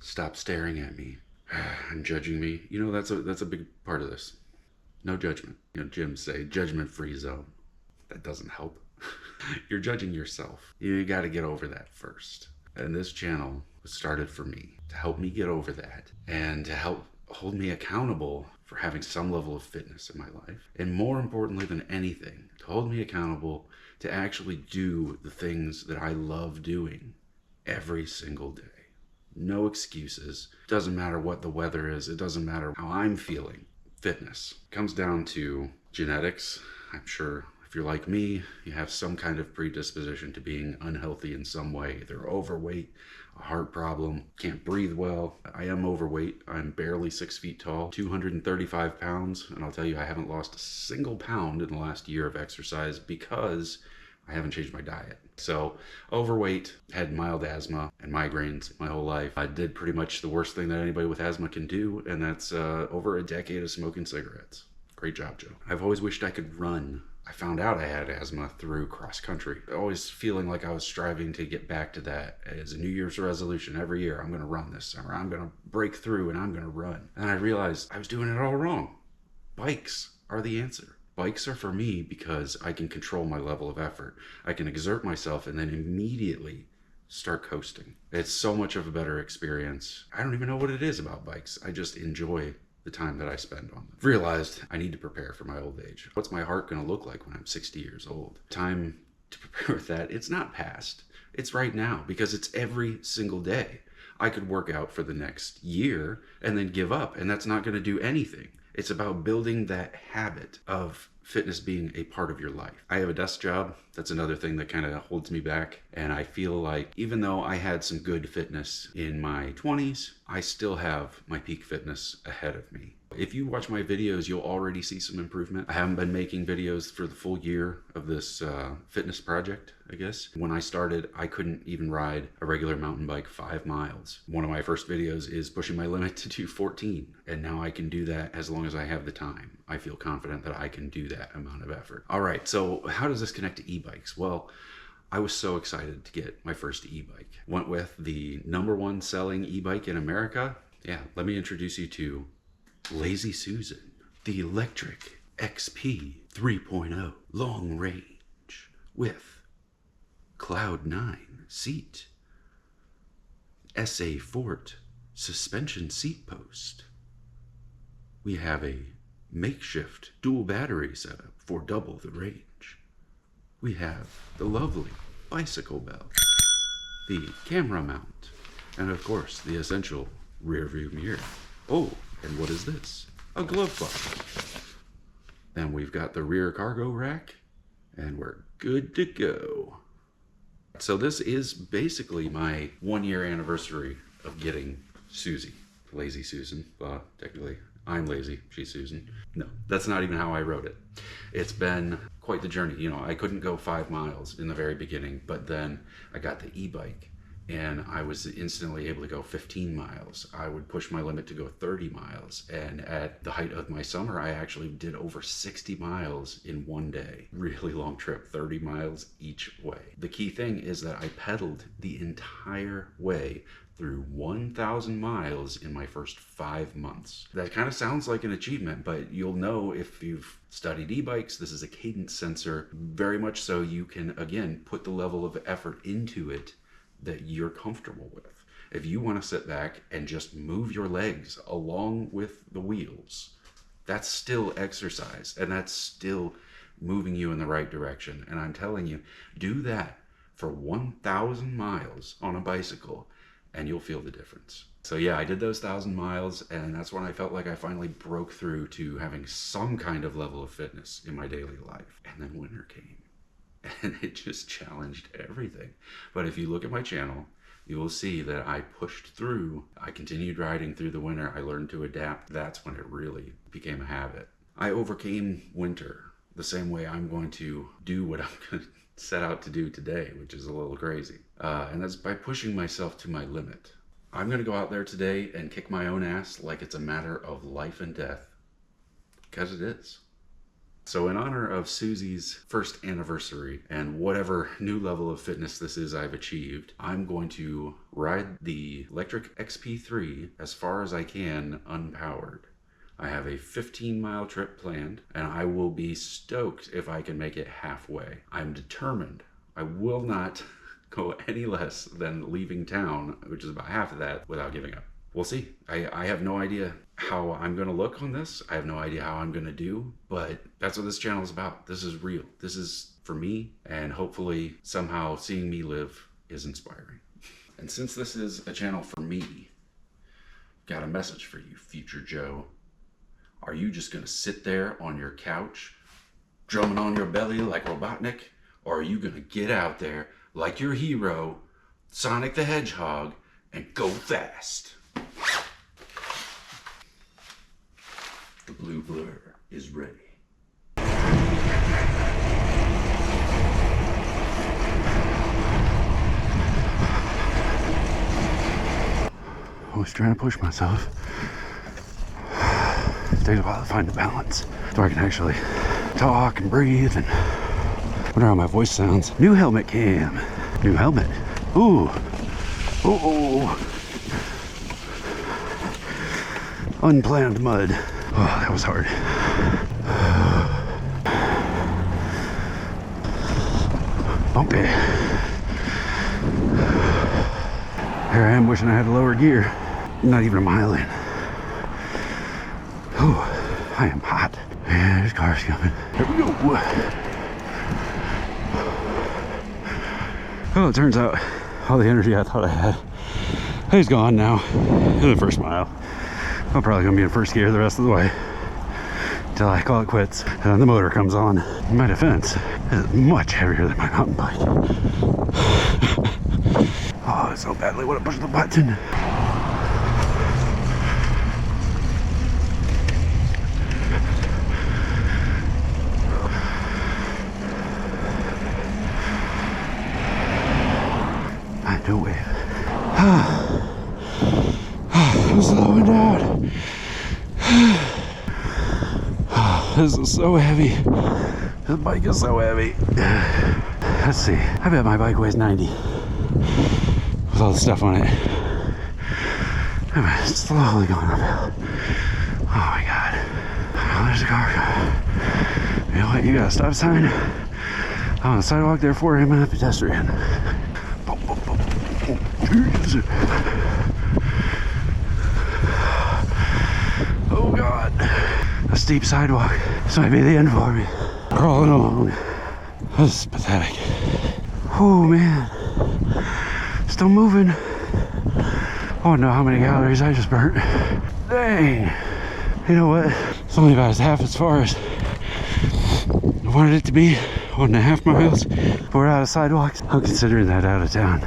Stop staring at me and judging me. That's a big part of this. No judgment. Gyms say judgment-free zone. That doesn't help. You're judging yourself. You got to get over that first. And this channel was started for me to help me get over that and to help hold me accountable for having some level of fitness in my life. And more importantly than anything, to hold me accountable to actually do the things that I love doing every single day. No excuses. Doesn't matter what the weather is. It doesn't matter how I'm feeling. Fitness comes down to genetics. I'm sure if you're like me, you have some kind of predisposition to being unhealthy in some way. Either overweight, a heart problem, can't breathe well. I am overweight. I'm barely 6 feet tall, 235 pounds. And I'll tell you, I haven't lost a single pound in the last year of exercise because I haven't changed my diet. So overweight, had mild asthma and migraines my whole life. I did pretty much the worst thing that anybody with asthma can do, and that's over a decade of smoking cigarettes. Great job, Joe. I've always wished I could run. I found out I had asthma through cross country. Always feeling like I was striving to get back to that as a New Year's resolution. Every year, I'm going to run this summer. I'm going to break through and I'm going to run. And I realized I was doing it all wrong. Bikes are the answer. Bikes are for me because I can control my level of effort. I can exert myself and then immediately start coasting. It's so much of a better experience. I don't even know what it is about bikes. I just enjoy the time that I spend on them. Realized I need to prepare for my old age. What's my heart going to look like when I'm 60 years old? Time to prepare with that. It's not past. It's right now because it's every single day. I could work out for the next year and then give up, and that's not going to do anything. It's about building that habit of fitness being a part of your life. I have a desk job. That's another thing that kind of holds me back. And I feel like even though I had some good fitness in my 20s, I still have my peak fitness ahead of me. If you watch my videos, you'll already see some improvement. I haven't been making videos for the full year of this fitness project, I guess. When I started, I couldn't even ride a regular mountain bike 5 miles. One of my first videos is pushing my limit to do 14, and now I can do that as long as I have the time. I feel confident that I can do that amount of effort. All right, so how does this connect to e-bikes? Well, I was so excited to get my first e-bike. Went with the #1 selling e-bike in America. Yeah, let me introduce you to Lazy Susan, the Lectric XP 3.0 long range with Cloud 9 seat, SA Fort suspension seat post. We have a makeshift dual battery setup for double the range. We have the lovely bicycle belt, the camera mount, and of course the essential rear view mirror. Oh, and what is this? A glove box. Then we've got the rear cargo rack, and we're good to go. So this is basically my 1-year anniversary of getting Suzie, Lazy Susan. Technically, I'm lazy, she's Susan. No, that's not even how I wrote it. It's been quite the journey. I couldn't go 5 miles in the very beginning, but then I got the e-bike and I was instantly able to go 15 miles. I would push my limit to go 30 miles. And at the height of my summer, I actually did over 60 miles in one day. Really long trip, 30 miles each way. The key thing is that I pedaled the entire way through 1,000 miles in my first 5 months. That kind of sounds like an achievement, but you'll know if you've studied e-bikes, this is a cadence sensor. Very much so you can, again, put the level of effort into it that you're comfortable with. If you want to sit back and just move your legs along with the wheels, that's still exercise and that's still moving you in the right direction. And I'm telling you, do that for 1,000 miles on a bicycle and you'll feel the difference. So yeah, I did those 1,000 miles and that's when I felt like I finally broke through to having some kind of level of fitness in my daily life. And then winter came. And it just challenged everything. But if you look at my channel, you will see that I pushed through. I continued riding through the winter. I learned to adapt. That's when it really became a habit. I overcame winter the same way I'm going to do what I'm going to set out to do today, which is a little crazy. And that's by pushing myself to my limit. I'm going to go out there today and kick my own ass like it's a matter of life and death. Because it is. So in honor of Suzie's first anniversary and whatever new level of fitness this is I've achieved, I'm going to ride the Lectric XP3 as far as I can unpowered. I have a 15-mile trip planned, and I will be stoked if I can make it halfway. I'm determined. I will not go any less than leaving town, which is about half of that, without giving up. We'll see. I have no idea how I'm going to look on this. I have no idea how I'm going to do, but that's what this channel is about. This is real. This is for me, and hopefully somehow seeing me live is inspiring. And since this is a channel for me, got a message for you, future Joe. Are you just going to sit there on your couch, drumming on your belly like Robotnik? Or are you going to get out there like your hero, Sonic the Hedgehog, and go fast? The blue blur is ready. I was trying to push myself. It takes a while to find the balance so I can actually talk and breathe and wonder how my voice sounds. New helmet cam. New helmet. Ooh. Ooh. Unplanned mud. Oh, that was hard. Bumpy. Here I am wishing I had a lower gear. Not even a mile in. Oh, I am hot. Yeah, this car's coming. Here we go. Well, it turns out all the energy I thought I had is gone now in the first mile. I'm probably gonna be in first gear the rest of the way until I call it quits and then the motor comes on. In my defense, it is much heavier than my mountain bike. Oh, I so badly want to push the button. No way. I'm slowing down. This is so heavy. This bike is so heavy. Let's see. I bet my bike weighs 90 with all the stuff on it. I'm slowly going uphill. Oh my god. Oh, there's a car. You know what? You got a stop sign on the sidewalk, therefore I'm a pedestrian. Oh god, a steep sidewalk. This might be the end for me. Crawling along. This is pathetic. Oh man, still moving. I don't know how many calories I just burnt. Dang. You know what? It's only about half as far as I wanted it to be. 1.5 miles. We're out of sidewalks. I'm considering that out of town.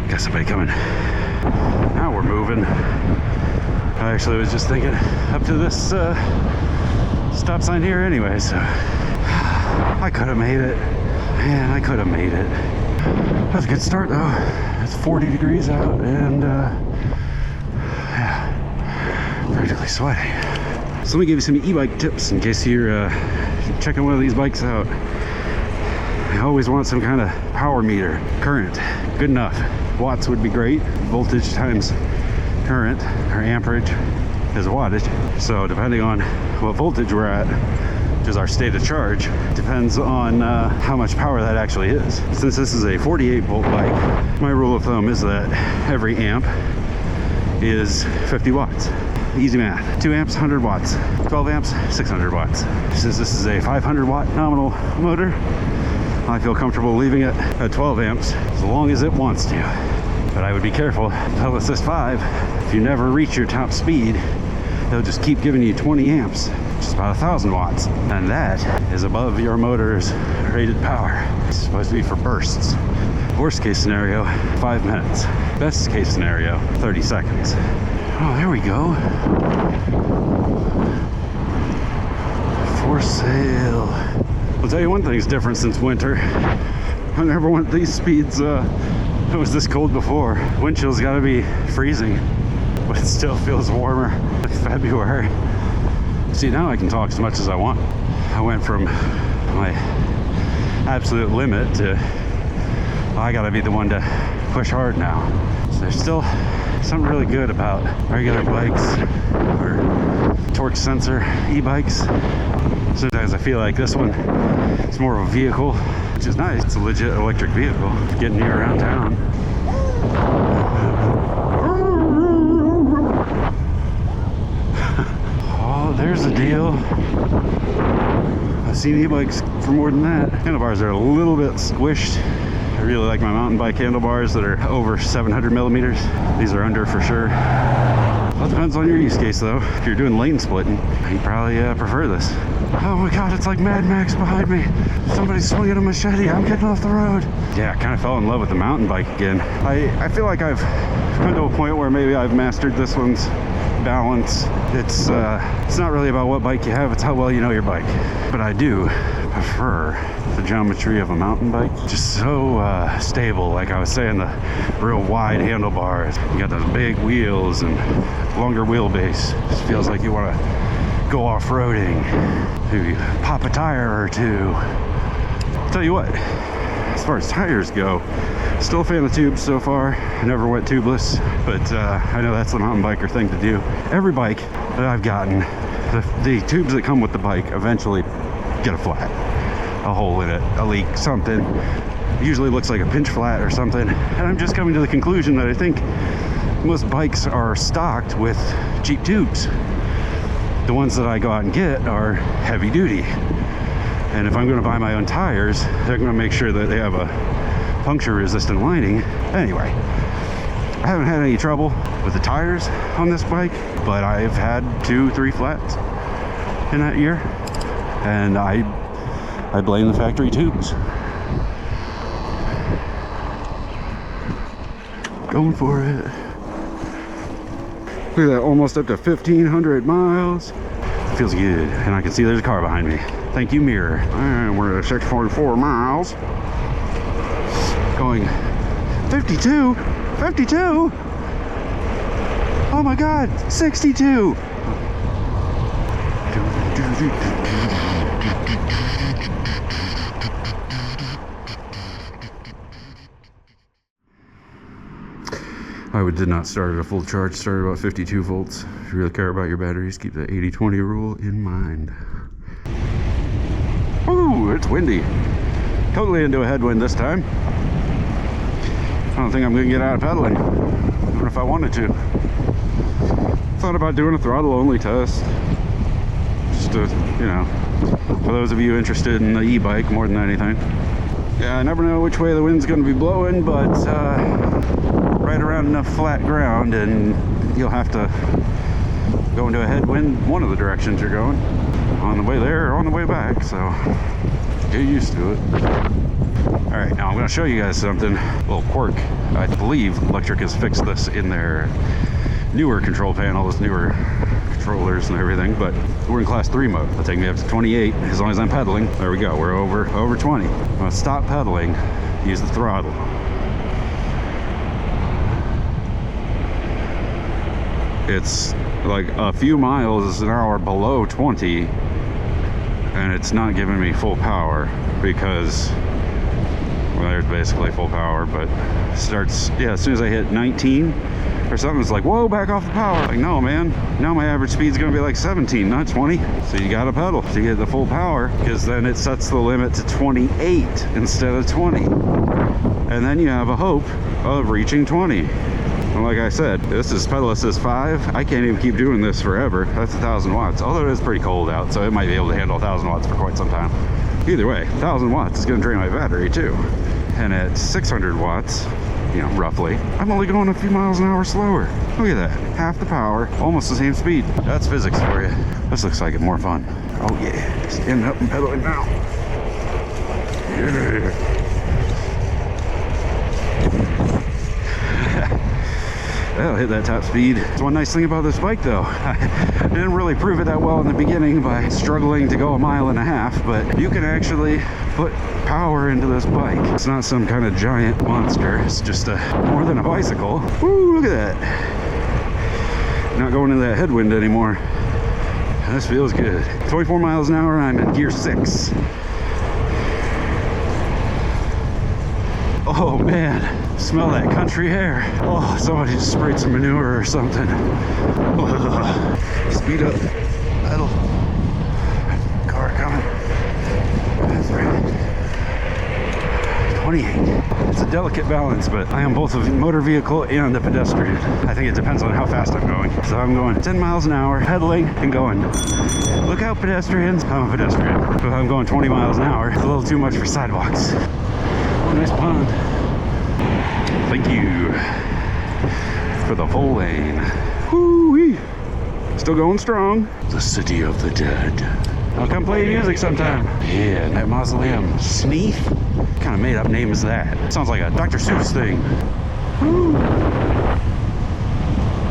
Got somebody coming. Now we're moving. I actually was just thinking up to this stop sign here anyway, so I could have made it. Man, I could have made it. That's a good start though. It's 40 degrees out and yeah, practically sweating. So let me give you some e-bike tips in case you're checking one of these bikes out. I always want some kind of power meter. Current, good enough. Watts would be great. Voltage times current, or amperage, is wattage. So depending on what voltage we're at, which is our state of charge, depends on how much power that actually is. Since this is a 48 volt bike, my rule of thumb is that every amp is 50 watts. Easy math. 2 amps, 100 watts. 12 amps, 600 watts. Since this is a 500 watt nominal motor, I feel comfortable leaving it at 12 amps as long as it wants to. But I would be careful. Pedal Assist 5, if you never reach your top speed, they'll just keep giving you 20 amps, which is about 1,000 watts. And that is above your motor's rated power. It's supposed to be for bursts. Worst case scenario, 5 minutes. Best case scenario, 30 seconds. Oh, there we go. For sale. I'll tell you one thing's different since winter. I never went these speeds. It was this cold before. Wind chill's gotta be freezing. but it still feels warmer in February. See, now I can talk as much as I want. I went from my absolute limit to, well, I gotta be the one to push hard now. So there's still something really good about regular bikes or torque sensor e-bikes. Sometimes I feel like this one is more of a vehicle, which is nice. It's a legit electric vehicle, getting you around town. Oh, there's the deal. I've seen e-bikes for more than that. Handlebars are a little bit squished. I really like my mountain bike handlebars that are over 700 millimeters. These are under for sure. Well, it depends on your use case though. If you're doing lane splitting, you probably prefer this. Oh my God, it's like Mad Max behind me. Somebody's swinging a machete. I'm getting off the road. Yeah, I kind of fell in love with the mountain bike again. I feel like I've come to a point where maybe I've mastered this one's balance. It's not really about what bike you have, it's how well you know your bike. But I do prefer the geometry of a mountain bike. Just so stable, like I was saying, the real wide handlebars. You got those big wheels and longer wheelbase. Just feels like you want to go off-roading. Maybe pop a tire or two. I'll tell you what, as far as tires go, still a fan of tubes so far. I never went tubeless, but I know that's the mountain biker thing to do. Every bike that I've gotten, the tubes that come with the bike eventually get a flat, a hole in it, a leak, something. It usually looks like a pinch flat or something. And I'm just coming to the conclusion that I think most bikes are stocked with cheap tubes. The ones that I go out and get are heavy duty. And if I'm going to buy my own tires, they're going to make sure that they have a puncture resistant lining. Anyway, I haven't had any trouble with the tires on this bike, but I've had 2-3 flats in that year, and I blame the factory tubes. Going for it. Look at that, almost up to 1,500 miles. Feels good, and I can see there's a car behind me. Thank you, mirror. And we're at 644 miles. Going 52. Oh my God, 62. I did not start at a full charge, started about 52 volts. If you really care about your batteries, keep the 80-20 rule in mind. Ooh, it's windy. Totally into a headwind this time. I don't think I'm gonna get out of pedaling, even if I wanted to. Thought about doing a throttle only test. Just to, you know, for those of you interested in the e-bike more than anything. Yeah, I never know which way the wind's gonna be blowing, but right around enough flat ground and you'll have to go into a headwind one of the directions you're going. On the way there or on the way back, so get used to it. Alright, now I'm going to show you guys something, a little quirk. I believe Lectric has fixed this in their newer control panels, newer controllers and everything, but we're in class 3 mode. It'll take me up to 28 as long as I'm pedaling. There we go, we're over 20. I'm going to stop pedaling, use the throttle. It's like a few miles an hour below 20, and it's not giving me full power because, well, there's basically full power, but it starts, yeah, as soon as I hit 19 or something, it's like, whoa, back off the power. Like, no, man, now my average speed's gonna be like 17, not 20. So you gotta pedal to get the full power, because then it sets the limit to 28 instead of 20. And then you have a hope of reaching 20. And like I said, this is pedal assist 5. I can't even keep doing this forever. That's 1,000 watts. Although it is pretty cold out, so it might be able to handle 1,000 watts for quite some time. Either way, 1,000 watts is going to drain my battery too. And at 600 watts, you know, roughly, I'm only going a few miles an hour slower. Look at that, half the power, almost the same speed. That's physics for you. This looks like it more fun. Oh yeah, standing up and pedaling now. Yeah. That'll hit that top speed. It's one nice thing about this bike though. I didn't really prove it that well in the beginning by struggling to go 1.5 miles, but you can actually put power into this bike. It's not some kind of giant monster. It's just more than a bicycle. Woo, look at that. Not going in that headwind anymore. This feels good. 24 miles an hour, I'm in gear 6. Oh man, smell that country air. Oh, somebody just sprayed some manure or something. Ugh. Speed up, pedal. Car coming. That's right. 28. It's a delicate balance, but I am both a motor vehicle and a pedestrian. I think it depends on how fast I'm going. So I'm going 10 miles an hour, pedaling and going. Look out, pedestrians. I'm a pedestrian. But I'm going 20 miles an hour. It's a little too much for sidewalks. Nice pond. Thank you for the full lane. Woo-wee. Still going strong. The city of the dead. I'll come play music sometime. Yeah, that mausoleum. Sneath? What kind of made up name is that? Sounds like a Dr. Seuss thing. Woo.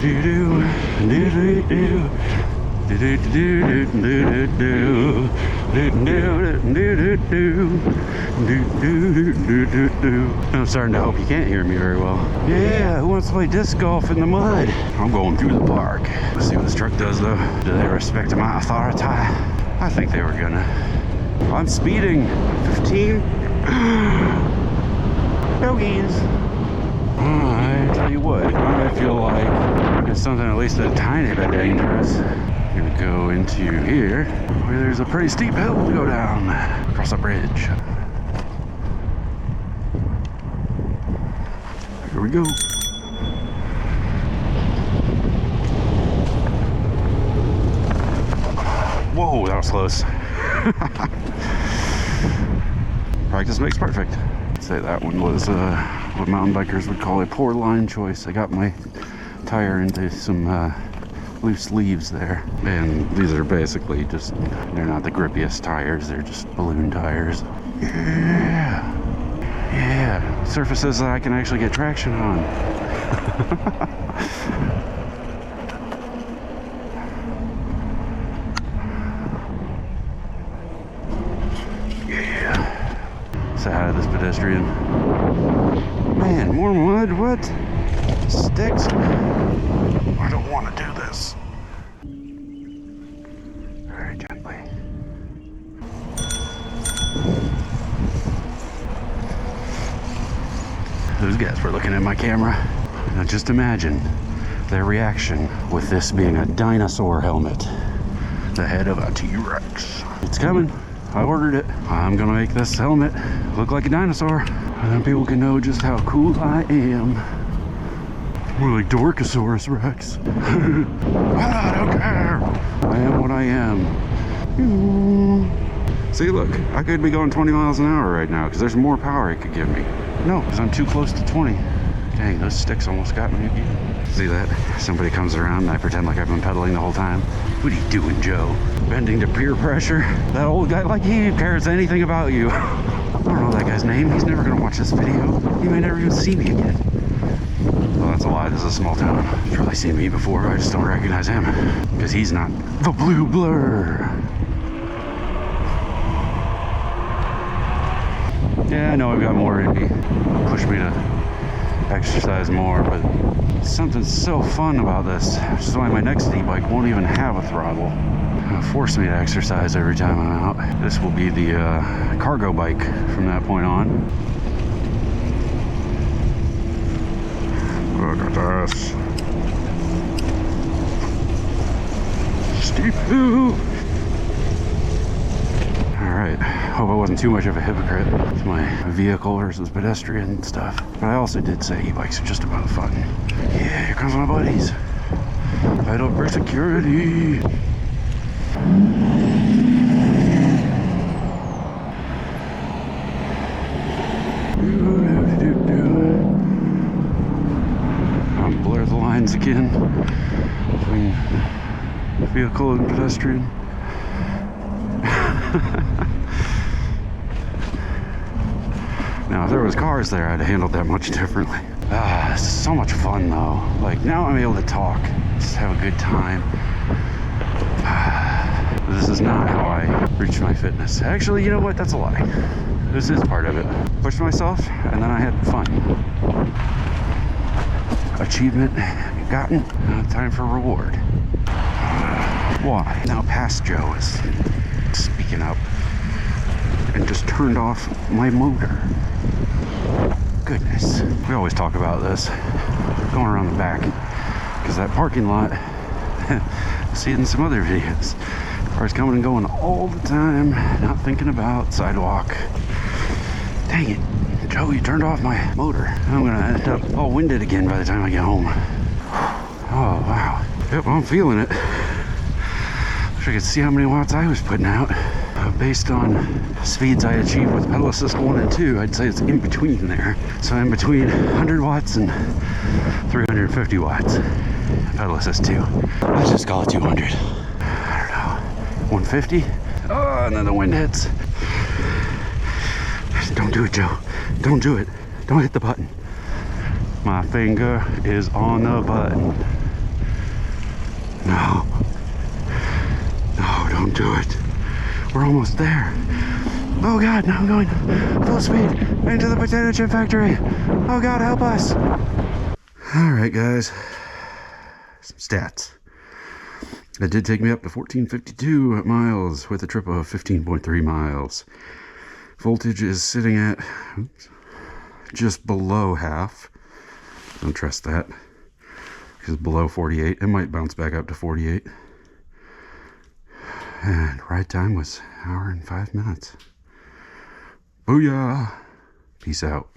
Do-do, do-do-do. I'm starting to hope you can't hear me very well. Yeah, who wants to play disc golf in the mud? I'm going through the park. Let's see what this truck does though. Do they respect my authority? I think they were gonna. I'm speeding. 15. Doggies. I tell you what, I feel like it's something at least a tiny bit dangerous. I'm gonna go into here where there's a pretty steep hill to go down across a bridge. Here we go. Whoa, that was close. Practice makes perfect. I'd say that one was what mountain bikers would call a poor line choice. I got my tire into some loose leaves there, and these are basically just, they're not the grippiest tires, they're just balloon tires. Yeah, surfaces that I can actually get traction on. Yeah, say hi to this pedestrian. Man, more mud, what? Sticks? I don't want to do this. Very gently. Those guys were looking at my camera. Now just imagine their reaction with this being a dinosaur helmet. The head of a T-Rex. It's coming. I ordered it. I'm gonna make this helmet look like a dinosaur. And then people can know just how cool I am. More like Dorkosaurus Rex. I don't care. I am what I am. See, look, I could be going 20 miles an hour right now because there's more power it could give me. No, because I'm too close to 20. Dang, those sticks almost got me again. See that? Somebody comes around and I pretend like I've been pedaling the whole time. What are you doing, Joe? Bending to peer pressure? That old guy, like he cares anything about you. I don't know that guy's name. He's never gonna watch this video. He may never even see me again. Well, that's a lie. This is a small town. He's probably seen me before. I just don't recognize him because he's not the blue blur. Yeah, I know I've got more in me. Push me to exercise more, but something so fun about this, which is why my next e-bike won't even have a throttle. It'll force me to exercise every time I'm out. This will be the cargo bike from that point on. Look at this. Steep hill. Alright, hope I wasn't too much of a hypocrite with my vehicle versus pedestrian stuff. But I also did say e-bikes are just about fun. Yeah, here comes my buddies. Vital for security. I'll blur the lines again between vehicle and pedestrian. Now, if there was cars there, I'd have handled that much differently. This is so much fun, though. Like, now I'm able to talk, just have a good time. This is not how I reach my fitness. Actually, you know what? That's a lie. This is part of it. Pushed myself, and then I had fun. achievement gotten. Time for reward. Why? Now past Joe is speaking up and just turned off my motor. Goodness. We always talk about this going around the back because that parking lot, I see it in some other videos. Cars coming and going all the time, not thinking about sidewalk. Dang it, Joe, you turned off my motor. I'm gonna end up all winded again by the time I get home. Oh, wow. Yep, I'm feeling it. Wish I could see how many watts I was putting out. Based on speeds I achieved with pedal assist 1 and 2, I'd say it's in between there. So in between 100 watts and 350 watts. Pedal assist 2. Let's just call it 200. I don't know. 150? Oh, and then the wind hits. Don't do it, Joe. Don't do it. Don't hit the button. My finger is on the button. No. No, don't do it. We're almost there. Oh God, now I'm going full speed into the potato chip factory. Oh God, help us. All right, guys. Some stats. It did take me up to 1452 miles with a trip of 15.3 miles. Voltage is sitting at just below half. Don't trust that because below 48. It might bounce back up to 48. And ride time was 1 hour and 5 minutes. Booyah! Peace out.